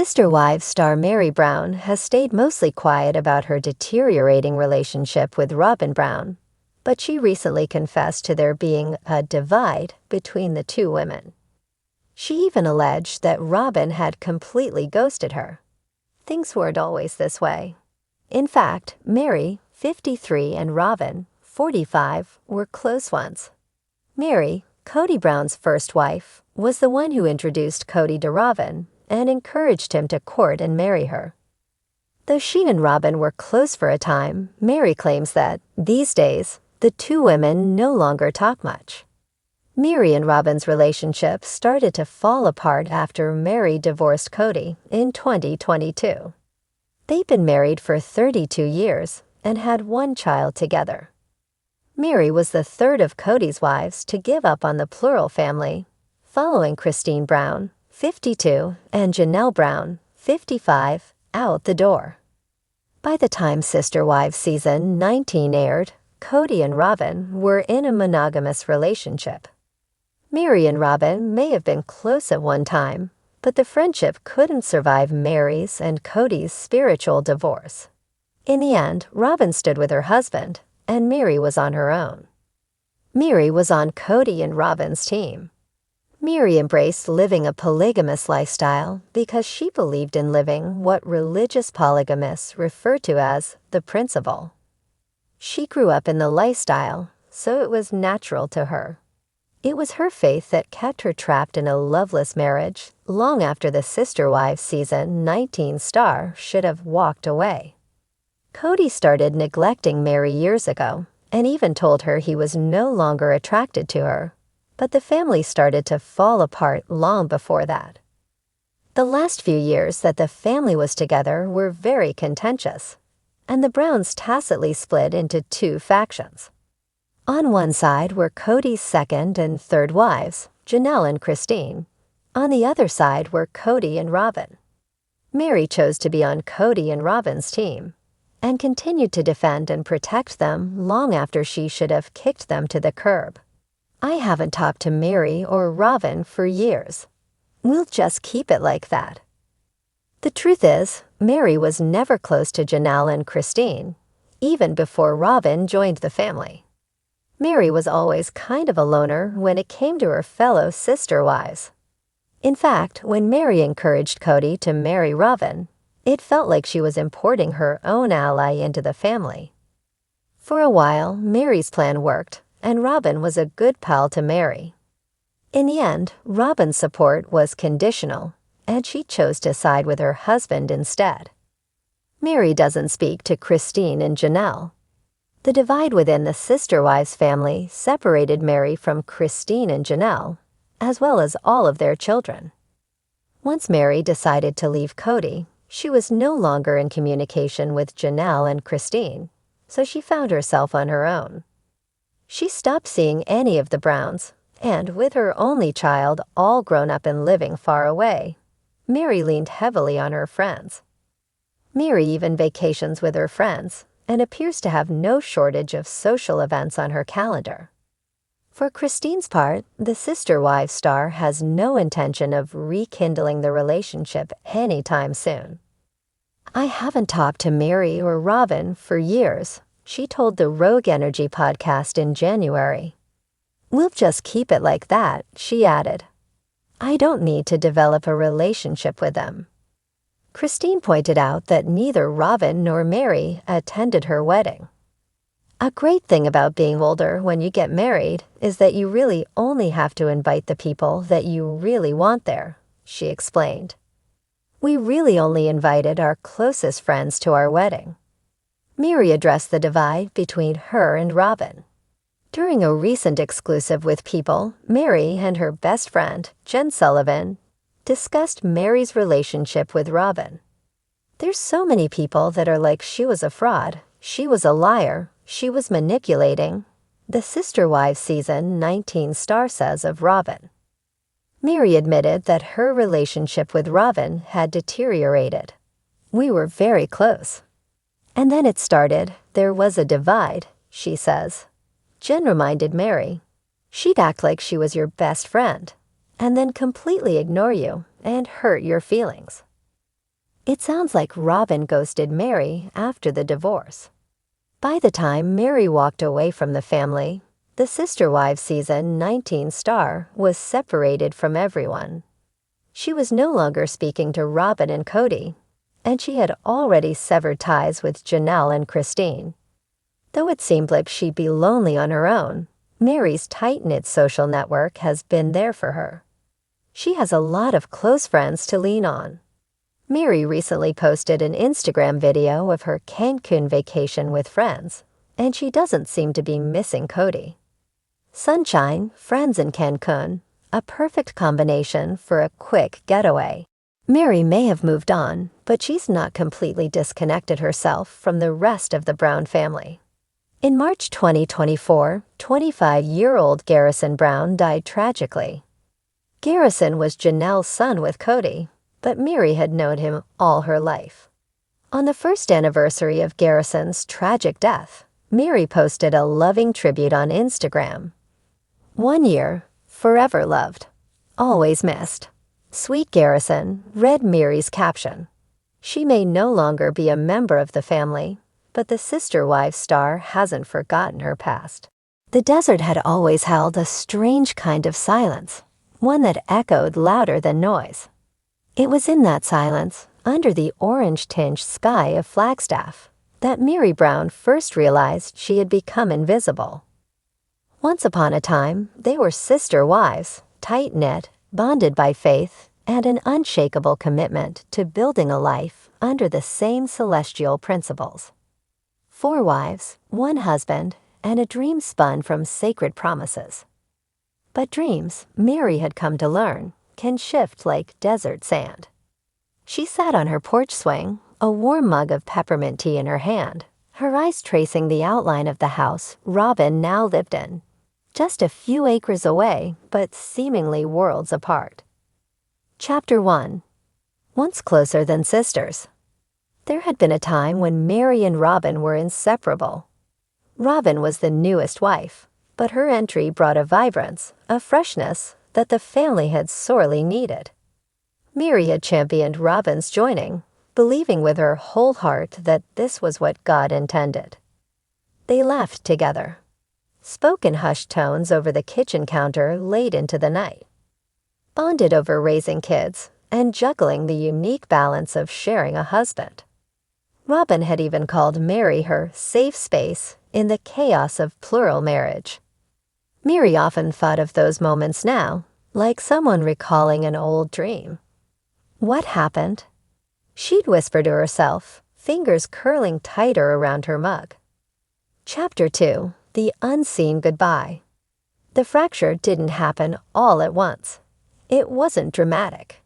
Sister Wives star Meri Brown has stayed mostly quiet about her deteriorating relationship with Robyn Brown, but she recently confessed to there being a divide between the two women. She even alleged that Robyn had completely ghosted her. Things weren't always this way. In fact, Meri, 53, and Robyn, 45, were close ones. Meri, Kody Brown's first wife, was the one who introduced Kody to Robyn and encouraged him to court and marry her. Though she and Robyn were close for a time, Meri claims that, these days, the two women no longer talk much. Meri and Robyn's relationship started to fall apart after Meri divorced Kody in 2022. They'd been married for 32 years and had one child together. Meri was the third of Kody's wives to give up on the plural family, following Christine Brown, 52, and Janelle Brown, 55, out the door. By the time Sister Wives season 19 aired, Kody and Robyn were in a monogamous relationship. Meri and Robyn may have been close at one time, but the friendship couldn't survive Meri's and Kody's spiritual divorce. In the end, Robyn stood with her husband, and Meri was on her own. Meri was on Kody and Robyn's team. Meri embraced living a polygamous lifestyle because she believed in living what religious polygamists refer to as the principle. She grew up in the lifestyle, so it was natural to her. It was her faith that kept her trapped in a loveless marriage long after the Sister Wives season 19 star should have walked away. Kody started neglecting Meri years ago and even told her he was no longer attracted to her, but the family started to fall apart long before that. The last few years that the family was together were very contentious, and the Browns tacitly split into two factions. On one side were Kody's second and third wives, Janelle and Christine. On the other side were Kody and Robyn. Meri chose to be on Kody and Robyn's team, and continued to defend and protect them long after she should have kicked them to the curb. I haven't talked to Meri or Robyn for years. We'll just keep it like that. The truth is, Meri was never close to Janelle and Christine, even before Robyn joined the family. Meri was always kind of a loner when it came to her fellow sister wives. In fact, when Meri encouraged Kody to marry Robyn, it felt like she was importing her own ally into the family. For a while, Meri's plan worked, and Robyn was a good pal to Meri. In the end, Robyn's support was conditional, and she chose to side with her husband instead. Meri doesn't speak to Christine and Janelle. The divide within the Sister Wives family separated Meri from Christine and Janelle, as well as all of their children. Once Meri decided to leave Kody, she was no longer in communication with Janelle and Christine, so she found herself on her own. She stopped seeing any of the Browns, and with her only child all grown up and living far away, Meri leaned heavily on her friends. Meri even vacations with her friends, and appears to have no shortage of social events on her calendar. For Christine's part, the Sister Wives star has no intention of rekindling the relationship anytime soon. I haven't talked to Meri or Robyn for years, she told the Rogue Energy podcast in January. We'll just keep it like that, she added. I don't need to develop a relationship with them. Christine pointed out that neither Robyn nor Meri attended her wedding. A great thing about being older when you get married is that you really only have to invite the people that you really want there, she explained. We really only invited our closest friends to our wedding. Meri addressed the divide between her and Robyn. During a recent exclusive with People, Meri and her best friend, Jen Sullivan, discussed Meri's relationship with Robyn. There's so many people that are like she was a fraud, she was a liar, she was manipulating, the Sister Wives season 19 star says of Robyn. Meri admitted that her relationship with Robyn had deteriorated. We were very close. And then it started, there was a divide, she says. Jen reminded Meri, she'd act like she was your best friend, and then completely ignore you and hurt your feelings. It sounds like Robyn ghosted Meri after the divorce. By the time Meri walked away from the family, the Sister Wives season 19 star was separated from everyone. She was no longer speaking to Robyn and Kody, and she had already severed ties with Janelle and Christine. Though it seemed like she'd be lonely on her own, Meri's tight-knit social network has been there for her. She has a lot of close friends to lean on. Meri recently posted an Instagram video of her Cancun vacation with friends, and she doesn't seem to be missing Kody. Sunshine, friends in Cancun, a perfect combination for a quick getaway. Meri may have moved on, but she's not completely disconnected herself from the rest of the Brown family. In March 2024, 25-year-old Garrison Brown died tragically. Garrison was Janelle's son with Kody, but Meri had known him all her life. On the first anniversary of Garrison's tragic death, Meri posted a loving tribute on Instagram. 1 year, forever loved, always missed. Sweet Garrison read Meri's caption. She may no longer be a member of the family, but the Sister Wives star hasn't forgotten her past. The desert had always held a strange kind of silence, one that echoed louder than noise. It was in that silence, under the orange-tinged sky of Flagstaff, that Meri Brown first realized she had become invisible. Once upon a time, they were sister wives, tight-knit, bonded by faith, and an unshakable commitment to building a life under the same celestial principles. 4 wives, 1 husband, and a dream spun from sacred promises. But dreams, Meri had come to learn, can shift like desert sand. She sat on her porch swing, a warm mug of peppermint tea in her hand, her eyes tracing the outline of the house Robyn now lived in, just a few acres away, but seemingly worlds apart. Chapter 1. Once closer than sisters. There had been a time when Meri and Robyn were inseparable. Robyn was the newest wife, but her entry brought a vibrance, a freshness that the family had sorely needed. Meri had championed Robyn's joining, believing with her whole heart that this was what God intended. They laughed together, spoke in hushed tones over the kitchen counter late into the night, bonded over raising kids and juggling the unique balance of sharing a husband. Robyn had even called Meri her safe space in the chaos of plural marriage. Meri often thought of those moments now, like someone recalling an old dream. What happened? She'd whisper to herself, fingers curling tighter around her mug. Chapter 2. The Unseen Goodbye. The fracture didn't happen all at once. It wasn't dramatic.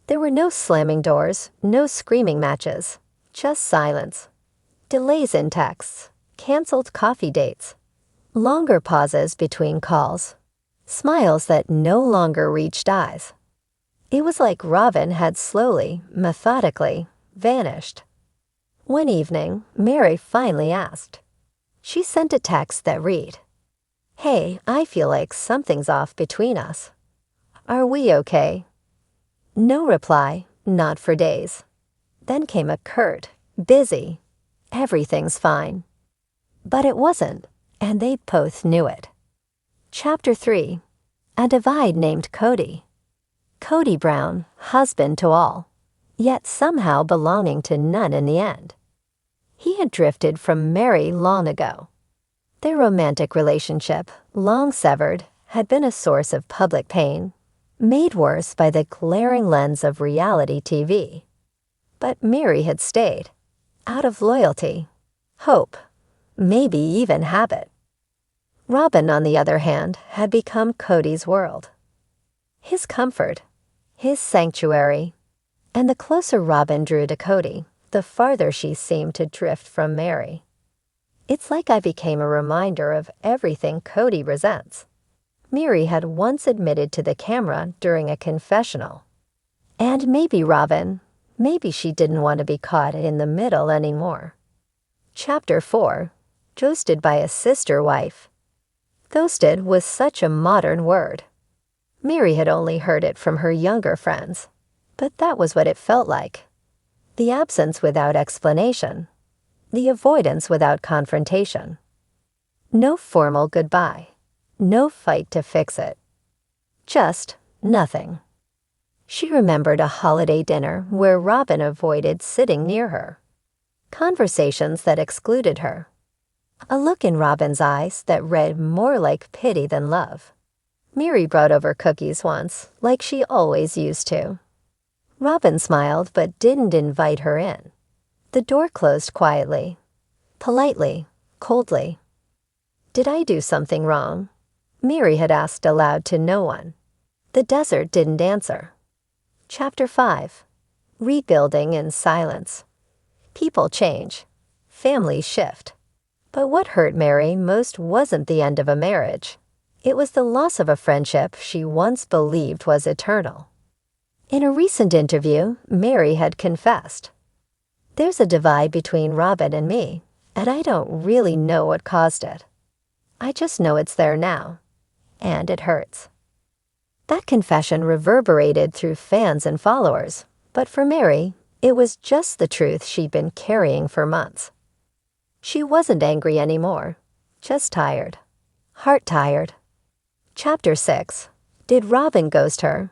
There were no slamming doors, no screaming matches, just silence. Delays in texts, canceled coffee dates, longer pauses between calls, smiles that no longer reached eyes. It was like Robyn had slowly, methodically, vanished. One evening, Meri finally asked. She sent a text that read, "Hey, I feel like something's off between us. Are we okay?" No reply, not for days. Then came a curt, busy, "Everything's fine." But it wasn't, and they both knew it. Chapter 3. A divide named Kody. Kody Brown, husband to all, yet somehow belonging to none in the end. He had drifted from Meri long ago. Their romantic relationship, long severed, had been a source of public pain, made worse by the glaring lens of reality TV. But Meri had stayed, out of loyalty, hope, maybe even habit. Robyn, on the other hand, had become Kody's world. His comfort, his sanctuary, and the closer Robyn drew to Kody, the farther she seemed to drift from Meri. "It's like I became a reminder of everything Kody resents," Meri had once admitted to the camera during a confessional. And maybe Robyn, maybe she didn't want to be caught in the middle anymore. Chapter 4. Ghosted by a sister wife. Ghosted was such a modern word. Meri had only heard it from her younger friends, but that was what it felt like. the absence without explanation, the avoidance without confrontation. No formal goodbye, no fight to fix it. Just nothing. She remembered a holiday dinner where Robyn avoided sitting near her, conversations that excluded her, a look in Robyn's eyes that read more like pity than love. Meri brought over cookies once, like she always used to. Robyn smiled but didn't invite her in. The door closed quietly, politely, coldly. "Did I do something wrong?" Meri had asked aloud to no one. The desert didn't answer. Chapter 5. Rebuilding in Silence. People change. Families shift. But what hurt Meri most wasn't the end of a marriage. It was the loss of a friendship she once believed was eternal. In a recent interview, Meri had confessed, "There's a divide between Robyn and me, and I don't really know what caused it. I just know it's there now, and it hurts." That confession reverberated through fans and followers, but for Meri, it was just the truth she'd been carrying for months. She wasn't angry anymore, just tired, heart-tired. Chapter 6. Did Robyn ghost her?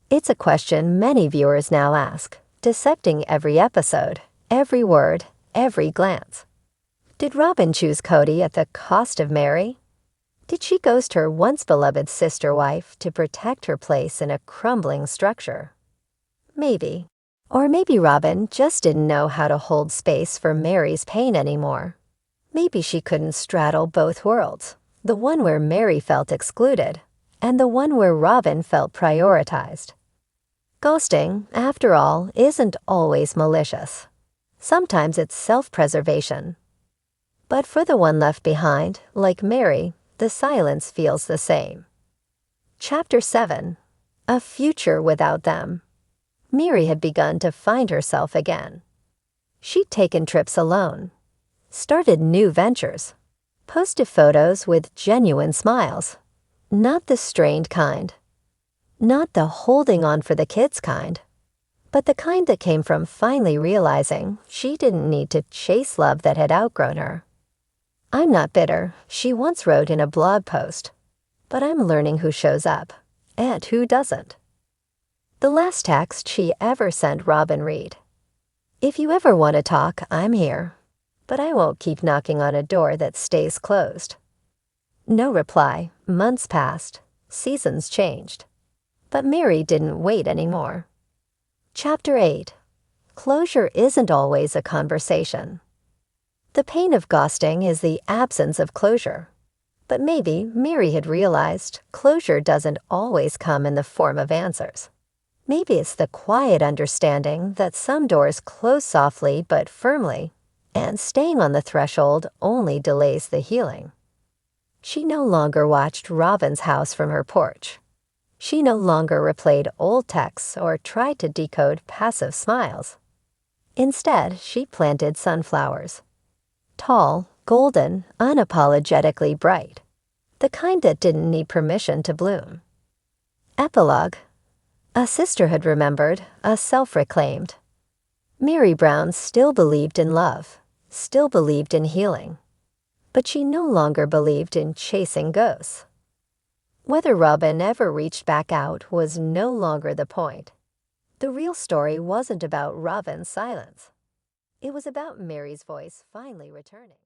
It's a question many viewers now ask, dissecting every episode, every word, every glance. Did Robyn choose Kody at the cost of Meri? Did she ghost her once-beloved sister-wife to protect her place in a crumbling structure? Maybe. Or maybe Robyn just didn't know how to hold space for Meri's pain anymore. Maybe she couldn't straddle both worlds, the one where Meri felt excluded, and the one where Robyn felt prioritized. Ghosting, after all, isn't always malicious. Sometimes it's self-preservation. But for the one left behind, like Meri, the silence feels the same. Chapter 7. A Future Without Them. Meri had begun to find herself again. She'd taken trips alone, started new ventures, posted photos with genuine smiles. Not the strained kind. Not the holding on for the kids kind. But the kind that came from finally realizing she didn't need to chase love that had outgrown her. "I'm not bitter," she once wrote in a blog post, "but I'm learning who shows up, and who doesn't." The last text she ever sent Robyn read, "If you ever want to talk, I'm here, but I won't keep knocking on a door that stays closed." No reply. Months passed. Seasons changed. But Meri didn't wait anymore. Chapter 8. Closure isn't always a conversation. The pain of ghosting is the absence of closure. But maybe Meri had realized closure doesn't always come in the form of answers. Maybe it's the quiet understanding that some doors close softly but firmly, and staying on the threshold only delays the healing. She no longer watched Robyn's house from her porch. She no longer replayed old texts or tried to decode passive smiles. Instead, she planted sunflowers. Tall, golden, unapologetically bright. The kind that didn't need permission to bloom. Epilogue. A sisterhood remembered, a self-reclaimed. Meri Brown still believed in love, still believed in healing. But she no longer believed in chasing ghosts. Whether Robyn ever reached back out was no longer the point. The real story wasn't about Robyn's silence. It was about Meri's voice finally returning.